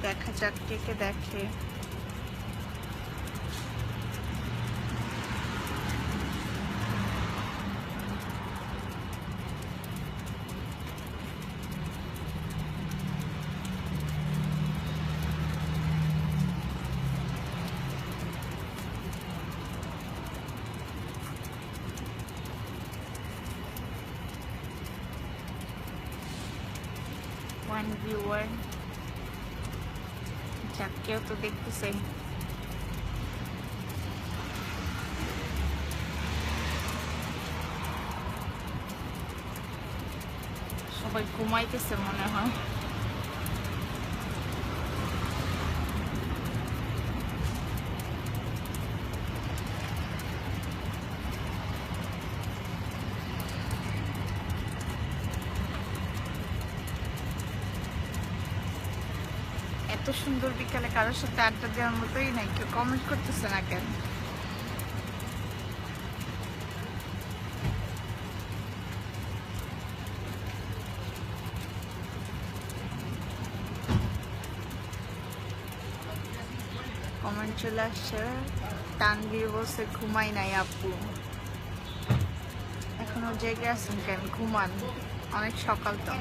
দেখা যাক কে কে দেখে। One viewer, যাক কেউ তো দেখতেছে। সবাই ঘুমাইতেছে মনে হয়। এত সুন্দর বিকালে কারোর সাথে আড্ডা দেওয়ার মতোই নাই, কেউ কমেন্ট করতেছে না কেন? কমেন্ট চলে আসছে। তানভীর বলছে ঘুমাই নাই আপু। এখনো জেগে আছেন কেন? ঘুমান, অনেক সকাল তো।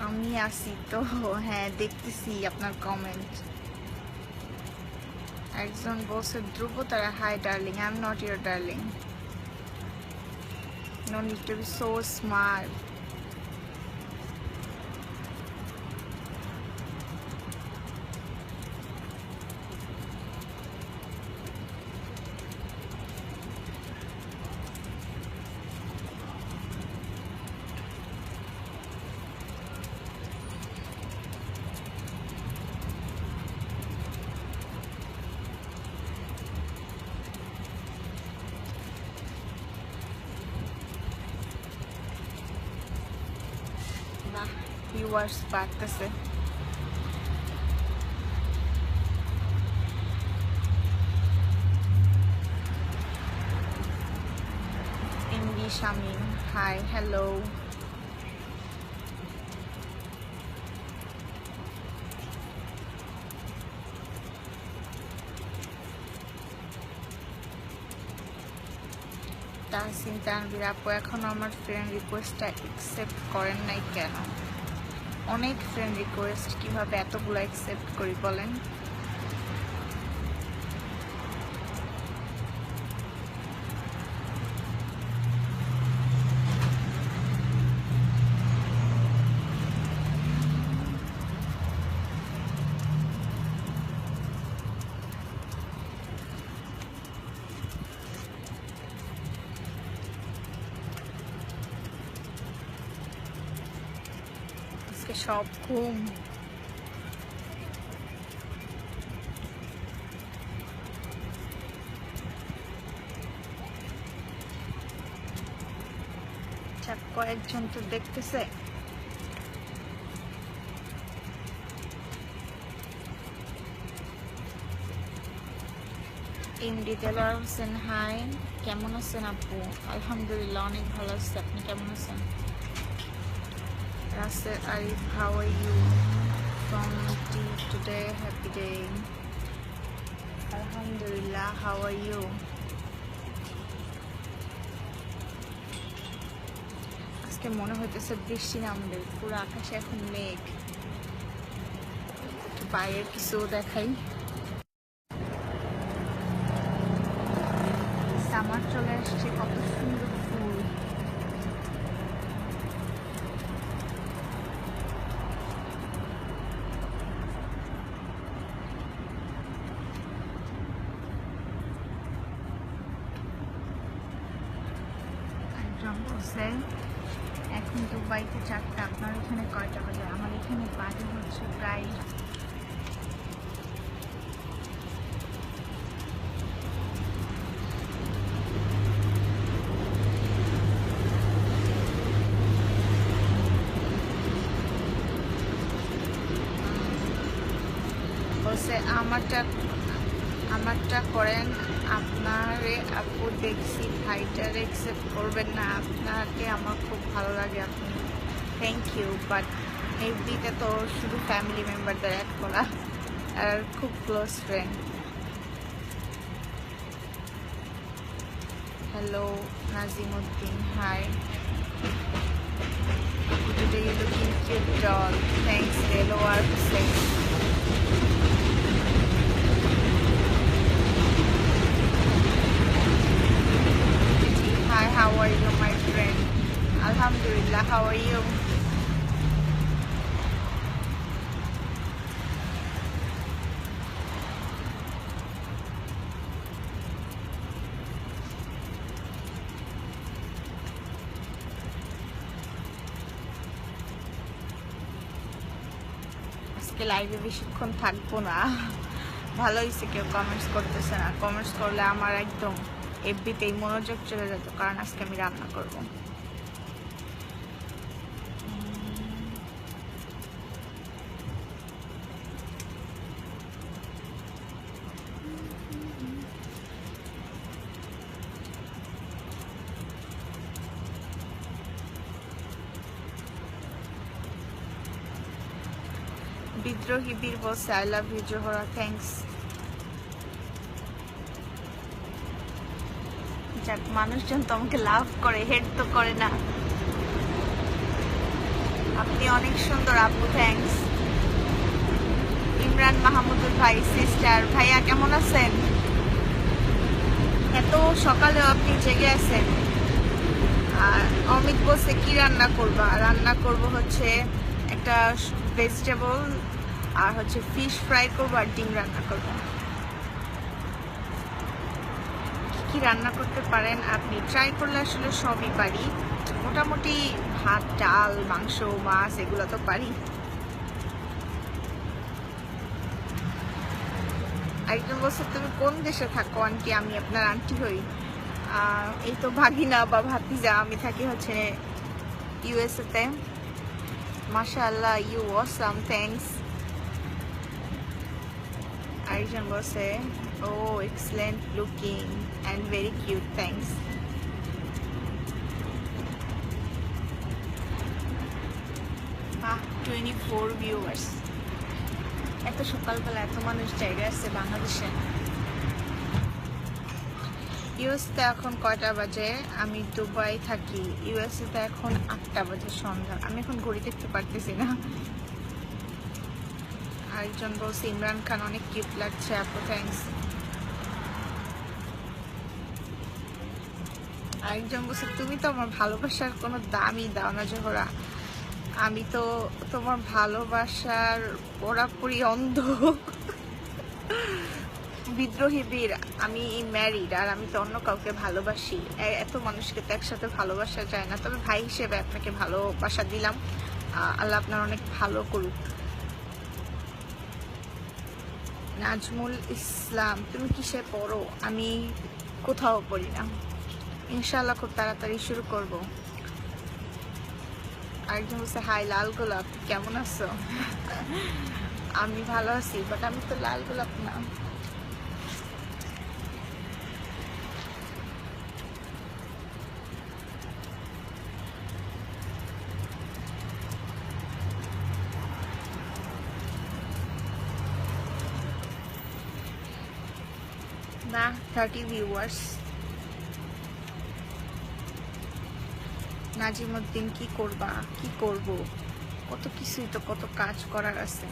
আমি আসি তো, হ্যাঁ দেখতেছি আপনার কমেন্ট। একজন বলছে Dhruba Tara, hi darling, I am not your darling, no need to be so smart. Viewers বাড়তেছে। MD Shamim, hi hello. Tahsin Tanvir আপু, এখনো আমার ফ্রেন্ড রিকোয়েস্টটা অ্যাকসেপ্ট করেন নাই কেন? অনেক ফ্রেন্ড রিকোয়েস্ট, কিভাবে এতগুলো অ্যাকসেপ্ট করি বলেন? সব ঘুম। কয়েকজন তো দেখতেছে। এমডি দেলোয়ার হোসেন, হাই, কেমন আছেন আপু? আলহামদুলিল্লাহ অনেক ভালো আছি, আপনি কেমন আছেন? Rasel Arif, how are you from today? Happy day. আলহামদুলিল্লাহ, হাউ আর ইউ? আজকে মনে হইতেছে বৃষ্টি নামবে, পুরো আকাশে এখন মেঘ। বাইরের কিছু দেখাই। সামার চলে আসছে, কত সুন্দর ফুল। এখন দুবাইতে 4টা, আপনার এখানে কয়টা বাজে? আমার এখানে বাজে হচ্ছে প্রায় আমারটা আমারটা করেন, আপনারে আপু দেখছি ভাইটার অ্যাকসেপ্ট করবেন না, আপনাকে আমার খুব ভালো লাগে, আপনি থ্যাংক ইউ, বাট এফবিতে তো শুধু ফ্যামিলি মেম্বারদের অ্যাড করা আর খুব close friend. Hello Nazimuddin, hi, today you looking cute doll, thanks Deloar Hussein. Hi, how are you my friend? Alhamdulillah, how are you? আজকে লাইভে বেশিক্ষণ থাকবো না, ভালো হয়েছে কেউ কমেন্টস করতেছে না, কমেন্টস করলে আমার একদম এফবিতেই মনোযোগ চলে যেত, কারণ আজকে আমি রান্না করবো। বিদ্রোহী বীর বলছে I love you Zohra, thanks. যাক, মানুষজন তো আমাকে লাভ করে, হেড তো করে না। আপনি অনেক সুন্দর আপু, থ্যাংকস। ইমরান মাহমুদুল ভাই, সিস্টার ভাইয়া কেমন আছেন? এত সকালেও আপনি জেগে আছেন। আর অমিত বলছে কি রান্না করবা? রান্না করব হচ্ছে একটা ভেজিটেবল আর হচ্ছে ফিশ ফ্রাই করবো আর ডিম রান্না করবো। কি রান্না করতে পারেন আপনি? ট্রাই করলে আসলে সবই পারি, মোটামুটি ভাত, ডাল, মাংস, মাছ এগুলো তো পারি। একজন বলছে তুমি কোন দেশে থাকো আন্টি? আমি আপনার আন্টি হই। এই তো ভাগিনা বা ভাতিজা, আমি থাকি হচ্ছে ইউএসএ তে। মাশাআল্লাহ, ইউ অসাম, থ্যাঙ্কস। আরেকজন বলছে oh excellent looking and very cute, thanks. 24 viewers. এত সকালবেলা এত মানুষ জায়গায় আসছে বাংলাদেশে। ইউএসতে এখন কয়টা বাজে? আমি দুবাই থাকি, ইউএসএতে এখন 8টা বাজে সন্ধ্যা। আমি এখন ঘড়ি দেখতে পারতেছি না। আরেকজন বলছে ইমরান খান অনেক কিউট লাগছে আপু, থ্যাঙ্কস। আরেকজন বলছে তুমি তো আমার ভালোবাসার কোনো দামই দাও না জোহরা, আমি তো তোমার ভালোবাসার পুরাপুরি অন্ধ। বিদ্রোহী বীর, আমি ম্যারিড আর আমি তো অন্য কাউকে ভালোবাসি। এত মানুষকে তো একসাথে ভালোবাসা যায় না, তবে ভাই হিসেবে আপনাকে ভালোবাসা দিলাম, আল্লাহ আপনার অনেক ভালো করুক। নাজমুল ইসলাম, তুমি কিসে পড়ো? আমি কোথাও পড়ি না, ইনশাআল্লাহ খুব তাড়াতাড়ি শুরু করব। আরেকজন বলছে হাই লাল গোলাপ, কেমন আছো? আমি ভালো আছি, বাট আমি তো লাল গোলাপ না। না, 30 ভিউয়ার্স। নাজিমুদ্দিন, কি করবা? কি করব? কত কিছুই তো, কত কাজ করার আছে।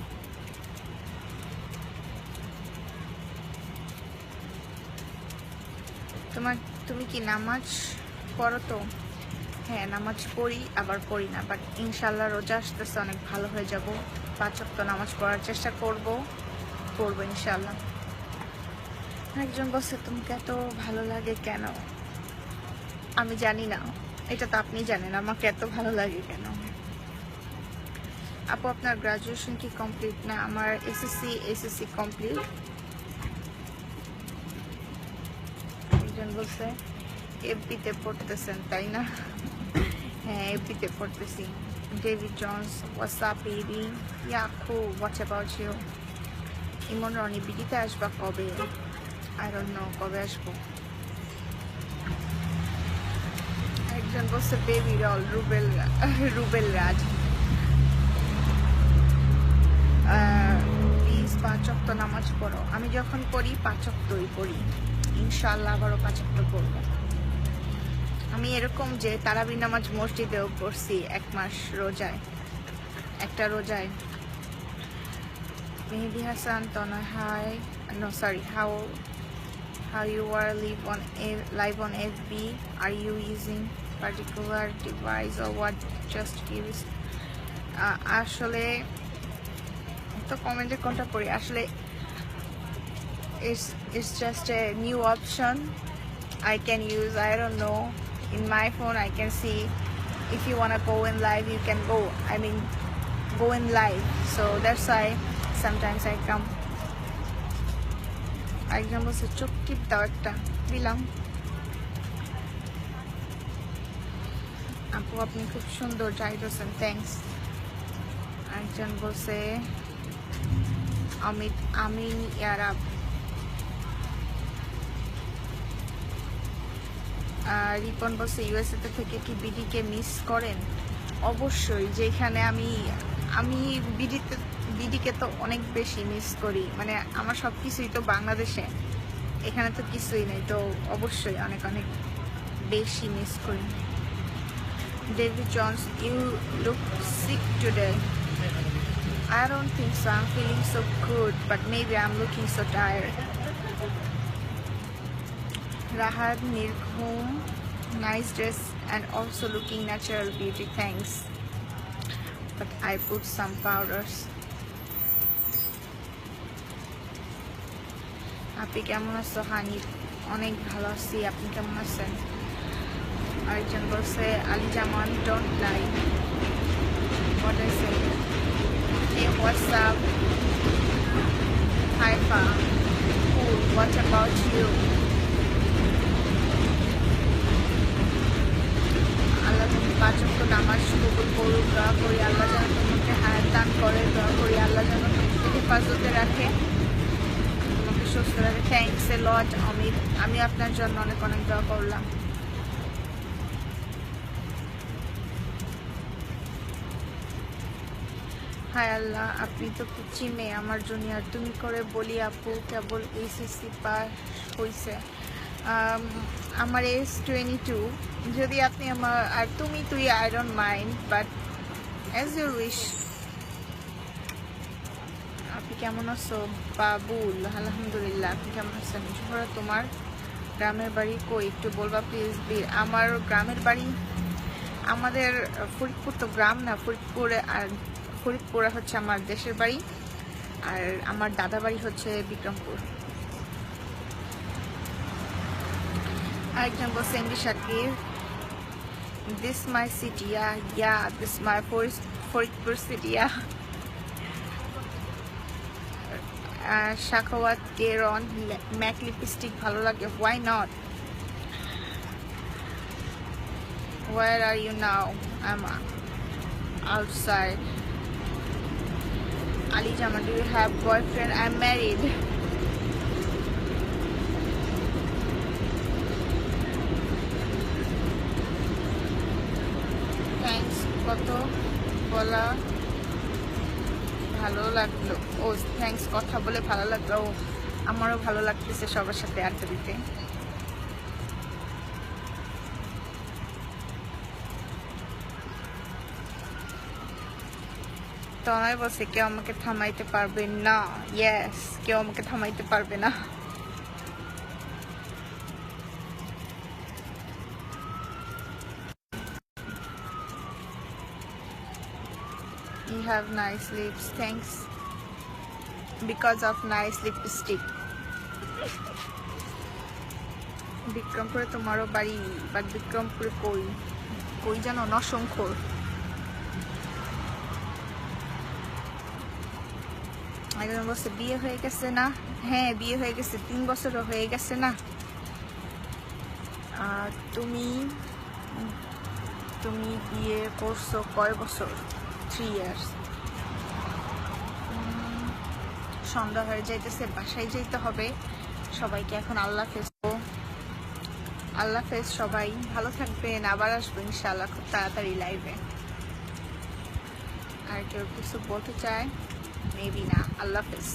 তুমি কি নামাজ পড়ো? তো হ্যাঁ, নামাজ পড়ি আবার পড়ি না, বাট ইনশাল্লাহ রোজা আসতেছে, অনেক ভালো হয়ে যাব। 5 ওয়াক্ত নামাজ পড়ার চেষ্টা করবো ইনশাল্লাহ। একজন বলছে তোমাকে এত ভালো লাগে কেন? আমি জানি না, এটা তো আপনি জানেন আমাকে এত ভালো লাগে কেন। আপু আপনার গ্রাজুয়েশন কি কমপ্লিট? না, আমার এসএসসি কমপ্লিট। একজন বলছে এফবিতে পড়তেছেন তাই না? হ্যাঁ, এফবিতে পড়তেছি। ডেভিড জনস, হোয়াটসঅ্যাপ বেবি, ইয়াকু, what's about you? Emon Rony, বিডিতে আসবা কবে? আই ডোন্ট নো কবে আসবো। একজন বলছে বেবি রল রুবেল রাজ। প্লিজ 5 ওয়াক্ত নামাজ পড়ো। আমি যখন পড়ি 5 ওয়াক্তই পড়ি, ইনশাআল্লাহ আবারও 5 ওয়াক্ত পড়বো। আমি এরকম যে তারাবি নামাজ মসজিদেও পড়ছি 1 মাস রোজায়, একটা রোজায়। Mehedi Hasan Tona, hi, no sorry, how you are live on FB, are you using particular device or what? Just curious. আসলে তো কমেন্টে কোনটা পড়ি আসলে, it's just a new option I can use. I don't know, in my phone I can see if you want to go in live you can go in live, so that's why sometimes I come. একজন বলছে চোখ টিপ দাও একটা, দিলাম। আপু আপনি খুব সুন্দর জাহিদ হোসেন, থ্যাংকস। একজন বলছে আমিন ইয়ারাব। রিপন বলছে ইউএসএ থেকে কি বিডিকে মিস করেন? অবশ্যই, যেখানে আমি বিডিকে তো অনেক বেশি মিস করি, মানে আমার সব কিছুই তো বাংলাদেশে, এখানে তো কিছুই নেই, তো অবশ্যই অনেক অনেক বেশি মিস করি। David Jones, you look sick today. I don't think so, I'm feeling so good, but maybe I'm looking so tired. Rahat Nirghum, nice dress and also looking natural beauty, thanks, but I put some powders. আপনি কেমন আছো হানি? অনেক ভালো আছি, আপনি কেমন আছেন? আরেকজন বলছে Ali Zaman, don't lie, what I say. Hey, what's up? Haifa, cool, what about you? আল্লাহ তুমি 5 ওয়াক্ত নামাজ কবুল করুক, দোয়া করি আল্লাহ যেন তোমাকে হায়াত দান করে, দোয়া করি আল্লাহ যেন তোমাকে হেফাজতে রাখে, তোমাকে সুস্থ রাখে। থ্যাংকস এ লট অমিত, আমি আপনার জন্য অনেক অনেক দোয়া করলাম। হায় আল্লাহ, আপনি তো পিচ্ছি মেয়ে আমার জুনিয়র, তুমি করে বলি আপু কেবল এইচএসসি পাস হয়েছে, আমার এজ 22, যদি আপনি আমার আর তুই I don't mind, but as your wish. আপনি কেমন আছো বাবুল? আলহামদুলিল্লাহ, আপনি কেমন আছেন? জোহরা, তোমার গ্রামের বাড়ি কই একটু বলবা প্লিজ? আমার গ্রামের বাড়ি আমাদের ফরিদপুর, তো গ্রাম না, ফরিদপুরে হচ্ছে আমার দেশের বাড়ি, আর আমার দাদা বাড়ি হচ্ছে বিক্রমপুর। আরেকজন বলছে MD Shakir, this my city, yeah this my Faridpur city. Shakhawat Keran, Mac lipstick ভালো লাগে, why not? Where are you now? I'm outside. Ali Jama, do you have boyfriend? I'm married. Thanks, কত বলা ভালো লাগলো। ও থ্যাংকস, কথা বলে ভালো লাগলো। আমারও ভালো লাগতেছে সবার সাথে আড্ডা দিতে। তনয় বলছে কেউ আমাকে থামাইতে পারবে না। ইয়েস, কেউ আমাকে থামাইতে পারবে না। You have nice lips, thanks, because of nice lipstick. বিক্রমপুরে তোমারও বাড়ি, বাট বিক্রমপুরে কই জানো? নরসংখর। একজন বলছে বিয়ে হয়ে গেছে না? হ্যাঁ, বিয়ে হয়ে গেছে, 3 বছরও হয়ে গেছে না। তুমি বিয়ে করছো কয় বছর? 3 years। সন্ধ্যা হয়ে যাইতেছে, বাসায় যাইতে হবে, সবাইকে এখন আল্লাহ হাফেজ। আল্লাহ হাফেজ, সবাই ভালো থাকবেন। আবার আসবো ইনশাআল্লাহ খুব তাড়াতাড়ি লাইভে। আর কেউ কিছু বলতে চায়? মেবি না। আল্লাহ হাফেজ।